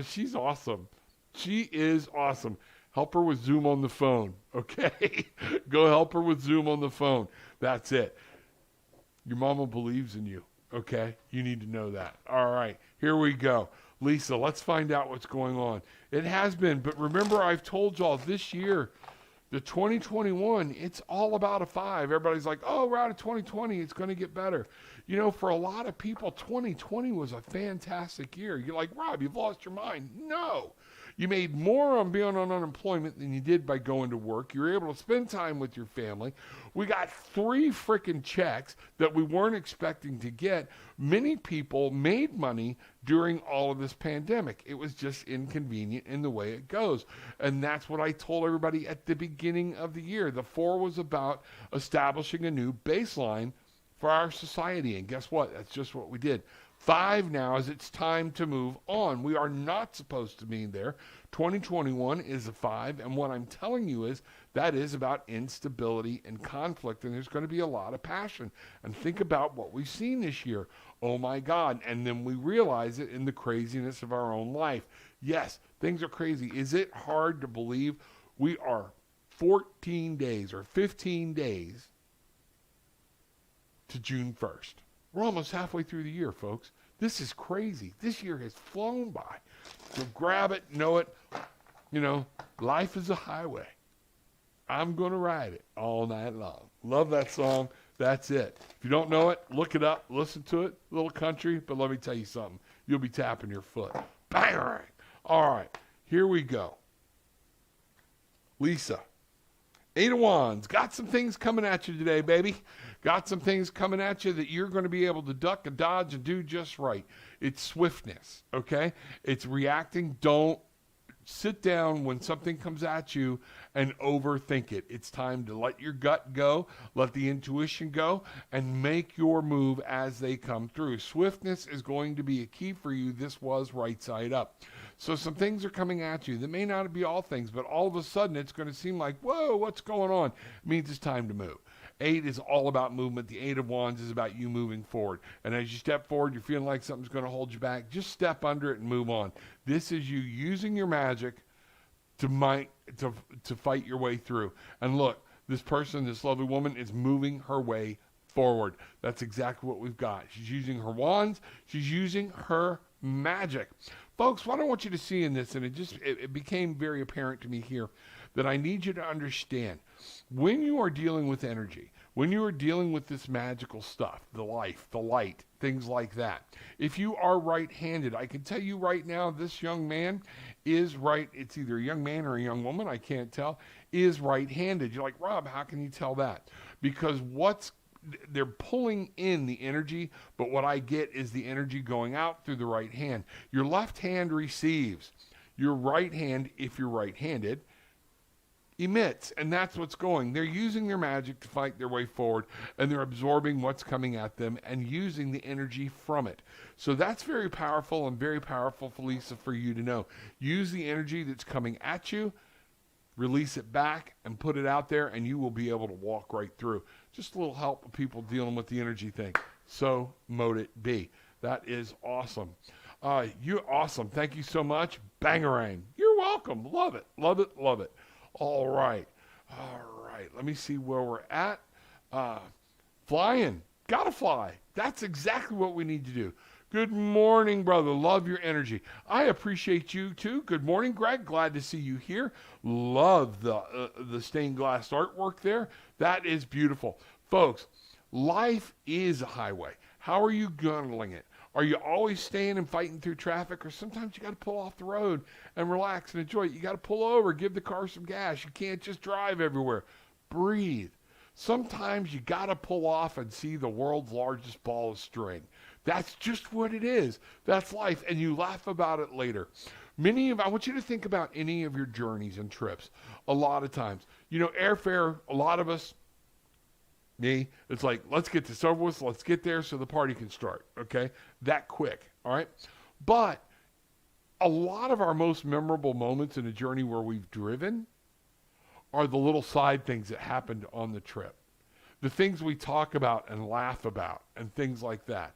A: She's awesome. She is awesome. Help her with Zoom on the phone, okay? Go help her with Zoom on the phone. That's it. Your mama believes in you, okay? You need to know that. All right, here we go. Lisa, let's find out what's going on. It has been, but remember I've told y'all this year, the 2021, it's all about a 5. Everybody's like, oh, we're out of 2020. It's going to get better. You know, for a lot of people, 2020 was a fantastic year. You're like, Rob, you've lost your mind. No. You made more on being on unemployment than you did by going to work. You were able to spend time with your family. We got 3 freaking checks that we weren't expecting to get. Many people made money during all of this pandemic. It was just inconvenient in the way it goes. And that's what I told everybody at the beginning of the year. The 4 was about establishing a new baseline for our society. And guess what? That's just what we did. 5 now is it's time to move on. We are not supposed to be there. 2021 is a 5, and what I'm telling you is that is about instability and conflict, and there's going to be a lot of passion. And think about what we've seen this year. Oh my God. And then we realize it in the craziness of our own life. Yes, things are crazy. Is it hard to believe we are 14 days or 15 days to June 1st? We're almost halfway through the year, folks. This is crazy. This year has flown by. So grab it, know it. You know, life is a highway. I'm going to ride it all night long. Love that song. That's it. If you don't know it, look it up, listen to it. A little country, but let me tell you something. You'll be tapping your foot. Bang! All right, here we go. Lisa. 8 of Wands. Got some things coming at you today, baby. Got some things coming at you that you're going to be able to duck and dodge and do just right. It's swiftness, okay? It's reacting. Don't sit down when something comes at you and overthink it. It's time to let your gut go, let the intuition go, and make your move as they come through. Swiftness is going to be a key for you. This was right side up. So some things are coming at you. That may not be all things, but all of a sudden it's going to seem like, whoa, what's going on? It means it's time to move. 8 is all about movement. The 8 of Wands is about you moving forward. And as you step forward, you're feeling like something's going to hold you back. Just step under it and move on. This is you using your magic to fight your way through. And look, this person, this lovely woman, is moving her way forward. That's exactly what we've got. She's using her wands. She's using her magic. Folks, what I want you to see in this, and it became very apparent to me here, that I need you to understand, when you are dealing with energy, when you are dealing with this magical stuff, the life, the light, things like that, if you are right-handed, I can tell you right now, this young man is right. It's either a young man or a young woman, I can't tell, is right-handed. You're like, Rob, how can you tell that? Because they're pulling in the energy, but what I get is the energy going out through the right hand. Your left hand receives. Your right hand, if you're right-handed, emits, and that's what's going. They're using their magic to fight their way forward, and they're absorbing what's coming at them and using the energy from it. So that's very powerful and very powerful, Felisa, for you to know. Use the energy that's coming at you, release it back, and put it out there, and you will be able to walk right through. Just a little help with people dealing with the energy thing. So mote it be. That is awesome. You're awesome. Thank you so much. Bangarang. You're welcome. Love it. Love it. Love it. All right. All right. Let me see where we're at. Flying. Gotta fly. That's exactly what we need to do. Good morning, brother. Love your energy. I appreciate you too. Good morning, Greg. Glad to see you here. Love the stained glass artwork there. That is beautiful. Folks, life is a highway. How are you gunneling it? Are you always staying and fighting through traffic, or sometimes you got to pull off the road and relax and enjoy it? You got to pull over, give the car some gas. You can't just drive everywhere. Breathe. Sometimes you got to pull off and see the world's largest ball of string. That's just what it is. That's life, and you laugh about it later. I want you to think about any of your journeys and trips. A lot of times, airfare, a lot of us, me, it's like, let's get this over with, let's get there so the party can start, okay? That quick, all right? But a lot of our most memorable moments in a journey where we've driven are the little side things that happened on the trip. The things we talk about and laugh about and things like that.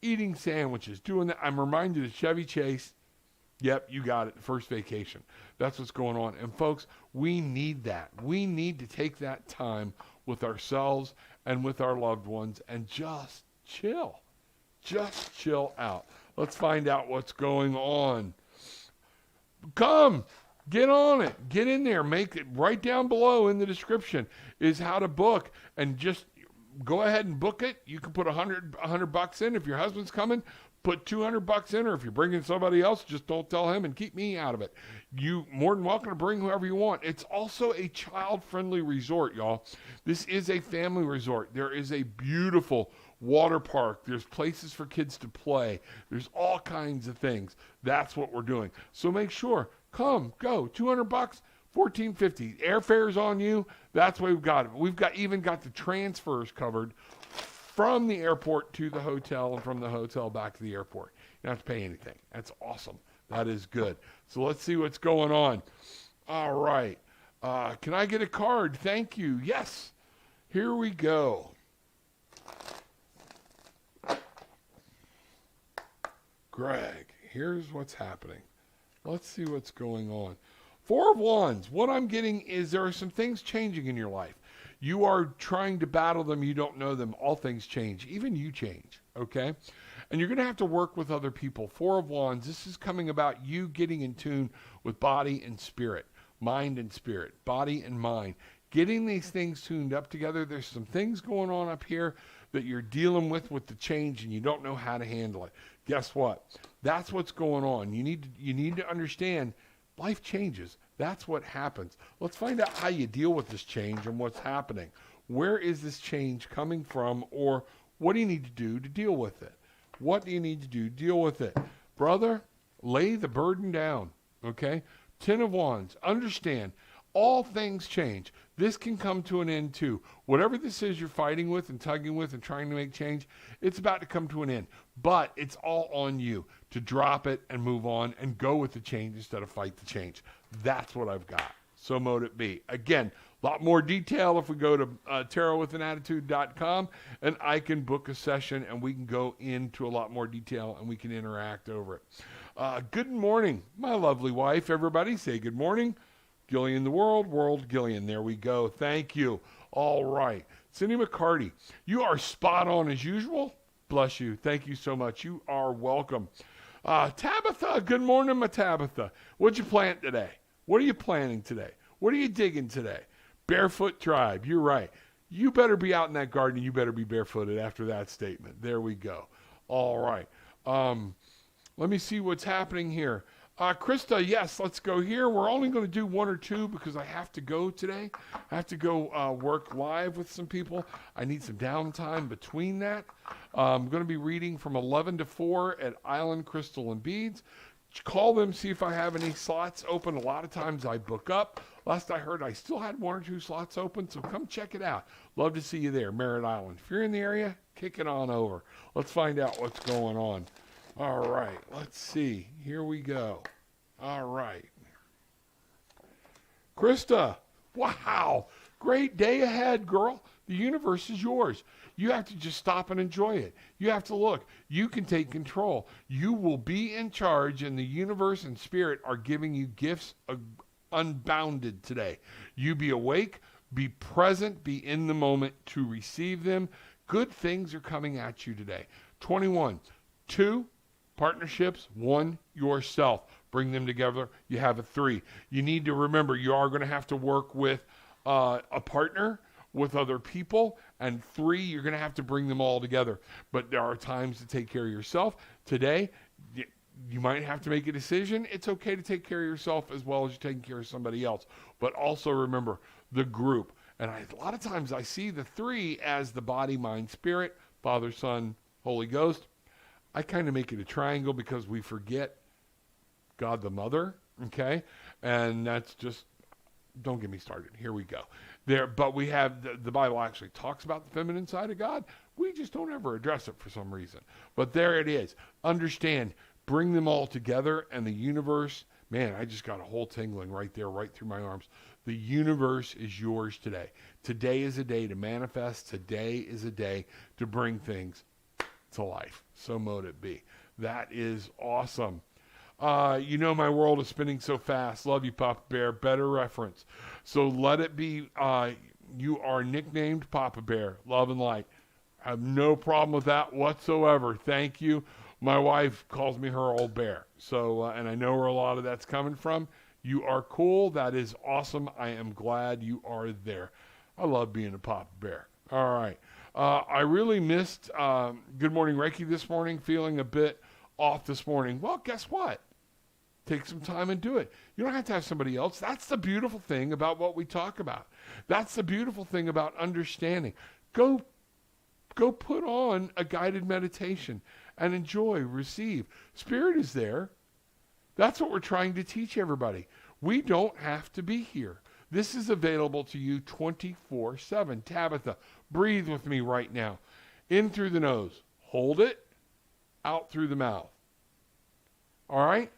A: Eating sandwiches, doing that. I'm reminded of Chevy Chase. Yep, you got it. First vacation. That's what's going on. And folks, we need that. We need to take that time with ourselves and with our loved ones and just chill. Just chill out. Let's find out what's going on. Come. Get on it. Get in there. Make it right down below in the description is how to book, and just go ahead and book it. You can put $100 in. If your husband's coming, put $200 in, or if you're bringing somebody else, just don't tell him and keep me out of it. You more than welcome to bring whoever you want. It's also a child-friendly resort, y'all. This is a family resort. There is a beautiful water park. There's places for kids to play. There's all kinds of things. That's what we're doing. So make sure, come, go. $200, $1,450. Airfare's on you. That's why we've got it. We've even got the transfers covered from the airport to the hotel and from the hotel back to the airport. You don't have to pay anything. That's awesome. That is good. So let's see what's going on. All right. Can I get a card? Thank you. Yes. Here we go. Greg, here's what's happening. Let's see what's going on. Four of Wands. What I'm getting is there are some things changing in your life. You are trying to battle them. You don't know them. All things change. Even you change, okay? And you're going to have to work with other people. Four of Wands. This is coming about you getting in tune with body and spirit, mind and spirit, body and mind. Getting these things tuned up together. There's some things going on up here that you're dealing with the change, and you don't know how to handle it. Guess what? That's what's going on. You need to understand life changes. That's what happens. Let's find out how you deal with this change and what's happening. Where is this change coming from, or what do you need to do to deal with it? What do you need to do to deal with it? Brother, lay the burden down, okay? 10 of Wands. Understand, all things change. This can come to an end too. Whatever this is you're fighting with and tugging with and trying to make change, it's about to come to an end. But it's all on you to drop it and move on and go with the change instead of fight the change. That's what I've got. So mote it be. Again, a lot more detail if we go to tarotwithanattitude.com, and I can book a session and we can go into a lot more detail and we can interact over it. Good morning, my lovely wife. Everybody say good morning. Gillian the world Gillian. There we go. Thank you. All right. Cindy McCarty, you are spot on as usual. Bless you. Thank you so much. You are welcome. Tabitha, good morning, my Tabitha. What'd you plant today? What are you planting today? What are you digging today? Barefoot Tribe. You're right. You better be out in that garden. You better be barefooted after that statement. There we go. All right. Let me see what's happening here. Krista, yes, let's go here. We're only going to do one or two because I have to go today. I have to go work live with some people. I need some downtime between that. I'm going to be reading from 11 to 4 at Island Crystal and Beads. Call them, see if I have any slots open. A lot of times I book up. Last I heard, I still had one or two slots open, so come check it out. Love to see you there, Merritt Island. If you're in the area, kick it on over. Let's find out what's going on. All right, let's see. Here we go. All right. Krista, wow. Great day ahead, girl. The universe is yours. You have to just stop and enjoy it. You have to look. You can take control. You will be in charge, and the universe and spirit are giving you gifts unbounded today. You be awake, be present, be in the moment to receive them. Good things are coming at you today. 21. 2, partnerships. 1, yourself. Bring them together. You have a 3. You need to remember you are going to have to work with a partner, with other people, and 3, you're going to have to bring them all together. But there are times to take care of yourself. Today, you might have to make a decision. It's okay to take care of yourself as well as you're taking care of somebody else. But also remember the group. And a lot of times I see the 3 as the body, mind, spirit, Father, Son, Holy Ghost. I kind of make it a triangle because we forget God the Mother, okay? And that's just, don't get me started. Here we go. But we have, the Bible actually talks about the feminine side of God. We just don't ever address it for some reason. But there it is. Understand, bring them all together, and the universe, man, I just got a whole tingling right there, right through my arms. The universe is yours today. Today is a day to manifest. Today is a day to bring things to life. So mote it be. That is awesome. You know my world is spinning so fast. Love you, Papa Bear. Better reference. So let it be, you are nicknamed Papa Bear. Love and light. I have no problem with that whatsoever. Thank you. My wife calls me her old bear. So, and I know where a lot of that's coming from. You are cool. That is awesome. I am glad you are there. I love being a Papa Bear. All right. I really missed Good Morning Reiki this morning, feeling a bit off this morning. Well, guess what? Take some time and do it. You don't have to have somebody else. That's the beautiful thing about what we talk about. That's the beautiful thing about understanding. Go put on a guided meditation and enjoy, receive. Spirit is there. That's what we're trying to teach everybody. We don't have to be here. This is available to you 24/7. Tabitha, breathe with me right now. In through the nose. Hold it. Out through the mouth. All right?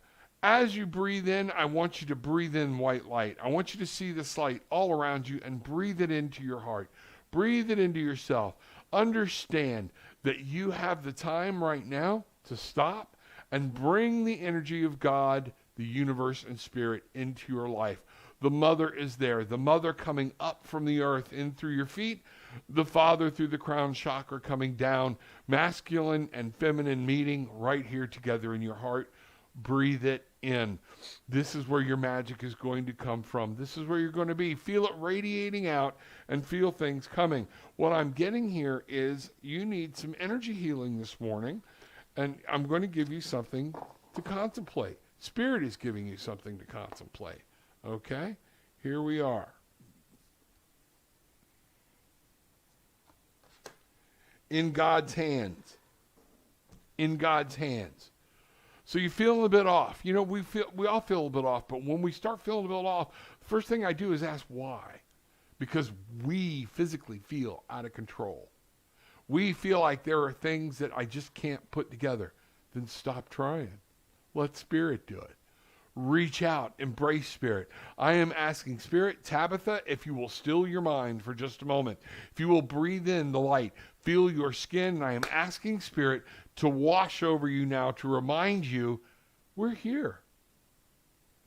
A: As you breathe in, I want you to breathe in white light. I want you to see this light all around you and breathe it into your heart. Breathe it into yourself. Understand that you have the time right now to stop and bring the energy of God, the universe, and spirit into your life. The mother is there. The mother coming up from the earth in through your feet. The father through the crown chakra coming down. Masculine and feminine meeting right here together in your heart. Breathe it in. This is where your magic is going to come from. This is where you're going to be. Feel it radiating out and feel things coming. What I'm getting here is you need some energy healing this morning, and I'm going to give you something to contemplate. Spirit is giving you something to contemplate. Okay? Here we are. In God's hands. In God's hands. So you feel a bit off. You know, we all feel a bit off, but when we start feeling a bit off, the first thing I do is ask why. Because we physically feel out of control. We feel like there are things that I just can't put together. Then stop trying. Let Spirit do it. Reach out, embrace Spirit. I am asking Spirit, Tabitha, if you will still your mind for just a moment, if you will breathe in the light, feel your skin, and I am asking Spirit to wash over you now to remind you, we're here.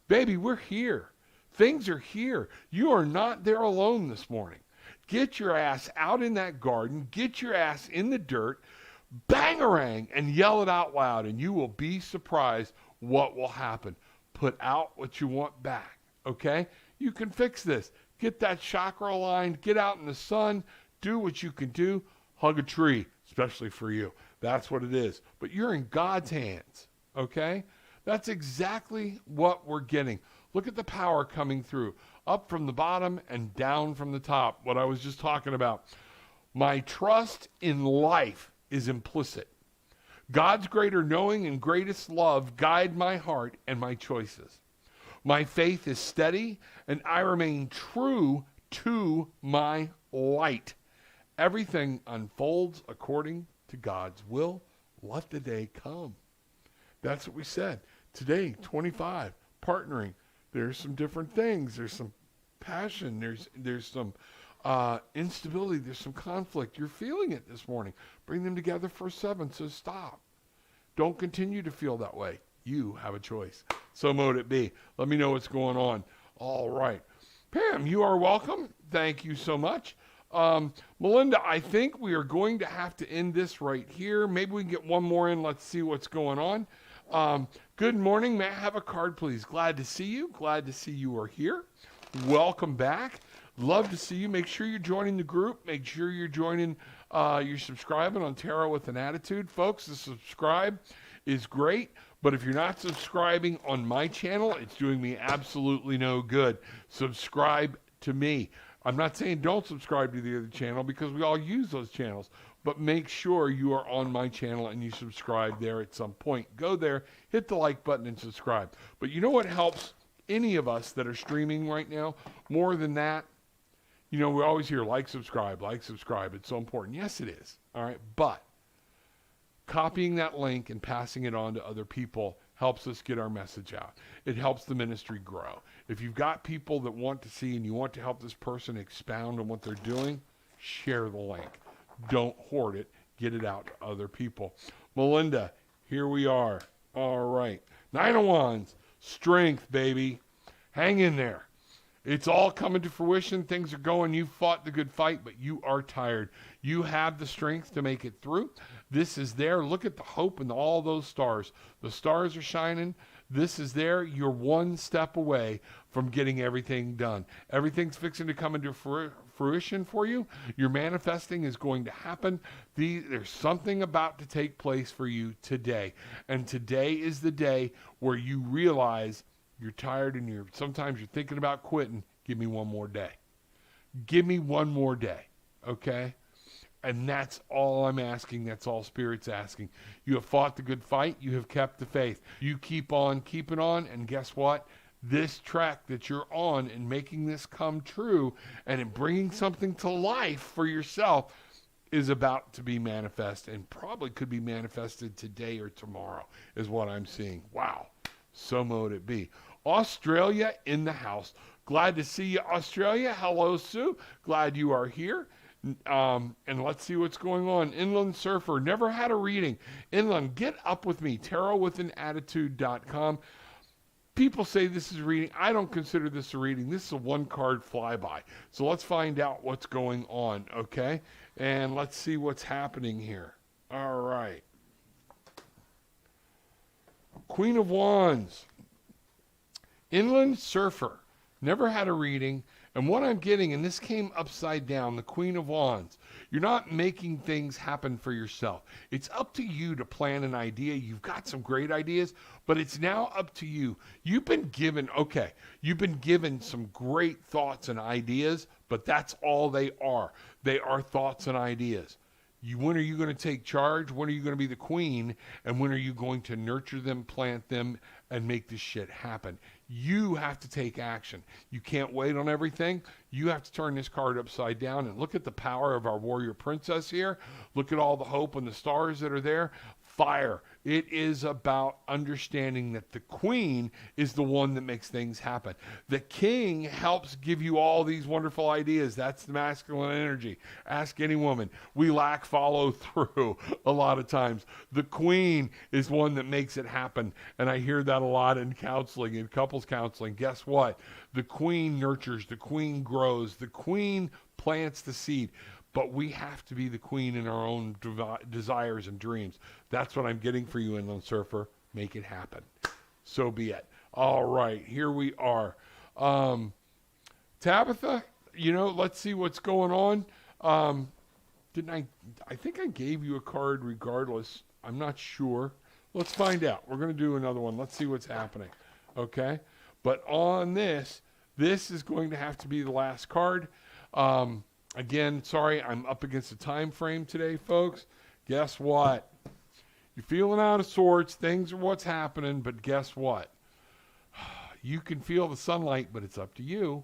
A: Baby, we're here. Things are here. You are not there alone this morning. Get your ass out in that garden, get your ass in the dirt, bangarang, and yell it out loud, and you will be surprised what will happen. Put out what you want back, okay? You can fix this. Get that chakra aligned. Get out in the sun. Do what you can do. Hug a tree, especially for you. That's what it is. But you're in God's hands, okay? That's exactly what we're getting. Look at the power coming through. Up from the bottom and down from the top. What I was just talking about. My trust in life is implicit. God's greater knowing and greatest love guide my heart and my choices. My faith is steady, and I remain true to my light. Everything unfolds according to God's will. Let the day come. That's what we said. Today, 25, partnering. There's some different things. There's some passion. There's some Instability, there's some conflict. You're feeling it this morning. Bring them together for 7, so stop. Don't continue to feel that way. You have a choice. So mote it be. Let me know what's going on. All right. Pam, you are welcome. Thank you so much. Melinda, I think we are going to have to end this right here. Maybe we can get one more in. Let's see what's going on. Good morning. May I have a card, please? Glad to see you. Glad to see you are here. Welcome back. Love to see you. Make sure you're joining the group. Make sure you're joining, you're subscribing on Tarot with an Attitude. Folks, the subscribe is great, but if you're not subscribing on my channel, it's doing me absolutely no good. Subscribe to me. I'm not saying don't subscribe to the other channel because we all use those channels, but make sure you are on my channel and you subscribe there at some point. Go there, hit the like button and subscribe. But you know what helps any of us that are streaming right now more than that? You know, we always hear like, subscribe. It's so important. Yes, it is. All right. But copying that link and passing it on to other people helps us get our message out. It helps the ministry grow. If you've got people that want to see and you want to help this person expound on what they're doing, share the link. Don't hoard it. Get it out to other people. Melinda, here we are. All right. 9 of Wands. Strength, baby. Hang in there. It's all coming to fruition. Things are going. You fought the good fight, but you are tired. You have the strength to make it through. This is there. Look at the hope and all those stars. The stars are shining. This is there. You're one step away from getting everything done. Everything's fixing to come into fruition for you. Your manifesting is going to happen. There's something about to take place for you today. And today is the day where you realize you're tired and sometimes you're thinking about quitting. Give me one more day. Give me one more day. Okay? And that's all I'm asking. That's all Spirit's asking. You have fought the good fight. You have kept the faith. You keep on keeping on. And guess what? This track that you're on and making this come true and in bringing something to life for yourself is about to be manifest and probably could be manifested today or tomorrow is what I'm seeing. Wow. So mote it be. Australia in the house. Glad to see you, Australia. Hello, Sue. Glad you are here. And let's see what's going on. Inland Surfer. Never had a reading. Inland, get up with me. TarotWithAnAttitude.com. People say this is a reading. I don't consider this a reading. This is a one-card flyby. So let's find out what's going on, okay? And let's see what's happening here. All right. Queen of Wands. Inland Surfer. Never had a reading. And what I'm getting, and this came upside down, the Queen of Wands. You're not making things happen for yourself. It's up to you to plan an idea. You've got some great ideas, but it's now up to you. You've been given some great thoughts and ideas, but that's all they are. They are thoughts and ideas. When are you going to take charge? When are you going to be the queen? And when are you going to nurture them, plant them, and make this shit happen? You have to take action. You can't wait on everything. You have to turn this card upside down and look at the power of our warrior princess here. Look at all the hope and the stars that are there. Fire. It is about understanding that the queen is the one that makes things happen. The king helps give you all these wonderful ideas. That's the masculine energy. Ask any woman. We lack follow through a lot of times. The queen is one that makes it happen. And I hear that a lot in counseling, in couples counseling. Guess what? The queen nurtures. The queen grows. The queen plants the seed. But we have to be the queen in our own desires and dreams. That's what I'm getting for you, Inland Surfer. Make it happen. So be it. All right, here we are. Tabitha, let's see what's going on. I think I gave you a card regardless. I'm not sure. Let's find out. We're going to do another one. Let's see what's happening. Okay? But on this is going to have to be the last card. Again, sorry, I'm up against a time frame today, folks. Guess what? You're feeling out of sorts. Things are what's happening, but guess what? You can feel the sunlight, but it's up to you.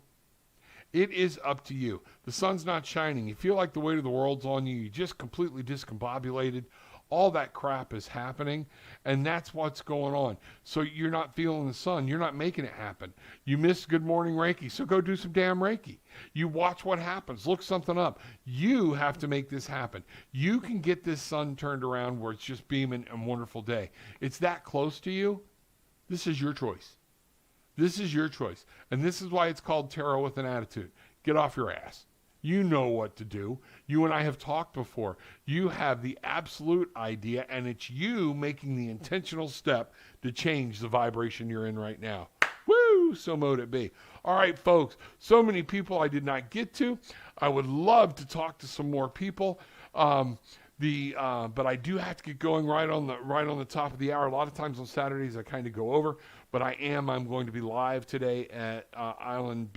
A: It is up to you. The sun's not shining. You feel like the weight of the world's on you. You're just completely discombobulated. All that crap is happening, and that's what's going on. So you're not feeling the sun. You're not making it happen. You missed Good Morning Reiki, so go do some damn Reiki. You watch what happens. Look something up. You have to make this happen. You can get this sun turned around where it's just beaming and wonderful day. It's that close to you. This is your choice. This is your choice. And this is why it's called Tarot with an Attitude. Get off your ass. You know what to do. You and I have talked before. You have the absolute idea, and it's you making the intentional step to change the vibration you're in right now. Woo! So mote it be. All right, folks. So many people I did not get to. I would love to talk to some more people. But I do have to get going right on the top of the hour. A lot of times on Saturdays I kind of go over, but I'm going to be live today at Island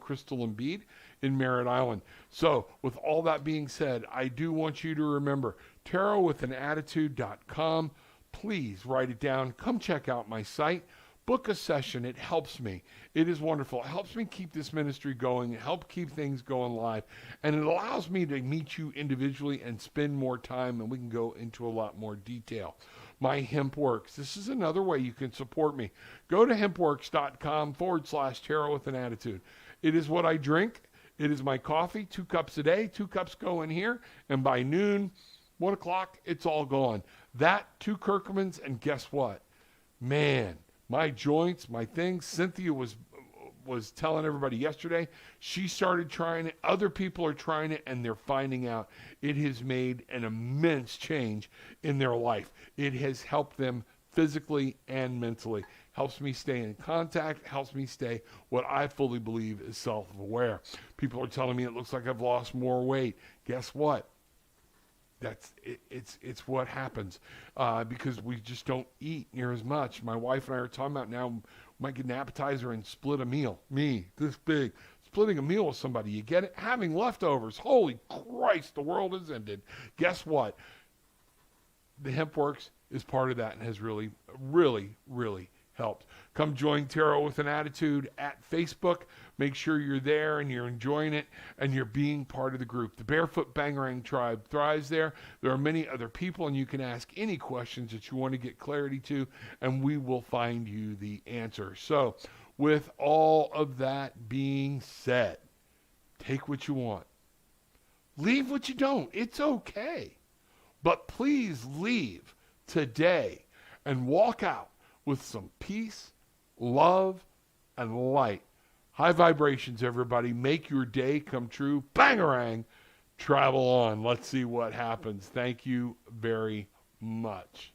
A: Crystal and Bead in Merritt Island. So with all that being said, I do want you to remember tarotwithanattitude.com. Please write it down. Come check out my site. Book a session. It helps me. It is wonderful. It helps me keep this ministry going. It helps keep things going live. And it allows me to meet you individually and spend more time, and we can go into a lot more detail. My Hemp Works. This is another way you can support me. Go to hempworks.com/tarot with an attitude. It is what I drink. It is my coffee, 2 cups a day. 2 cups go in here, and by noon, 1 o'clock, it's all gone. That, 2 curcumins, and guess what? Man, my joints, my things. Cynthia was telling everybody yesterday. She started trying it. Other people are trying it, and they're finding out it has made an immense change in their life. It has helped them physically and mentally. Helps me stay in contact, helps me stay what I fully believe is self-aware. People are telling me it looks like I've lost more weight. Guess what? It's what happens because we just don't eat near as much. My wife and I are talking about now might get an appetizer and split a meal. Me, this big. Splitting a meal with somebody. You get it? Having leftovers. Holy Christ, the world has ended. Guess what? The Hemp Works is part of that and has really, really, really helped. Come join Tarot with an Attitude at Facebook. Make sure you're there and you're enjoying it and you're being part of the group. The Barefoot Bangarang Tribe thrives there. There are many other people, and you can ask any questions that you want to get clarity to, and we will find you the answer. So, with all of that being said, take what you want. Leave what you don't. It's okay. But please leave today and walk out with some peace, love, and light. High vibrations, everybody. Make your day come true. Bangarang. Travel on. Let's see what happens. Thank you very much.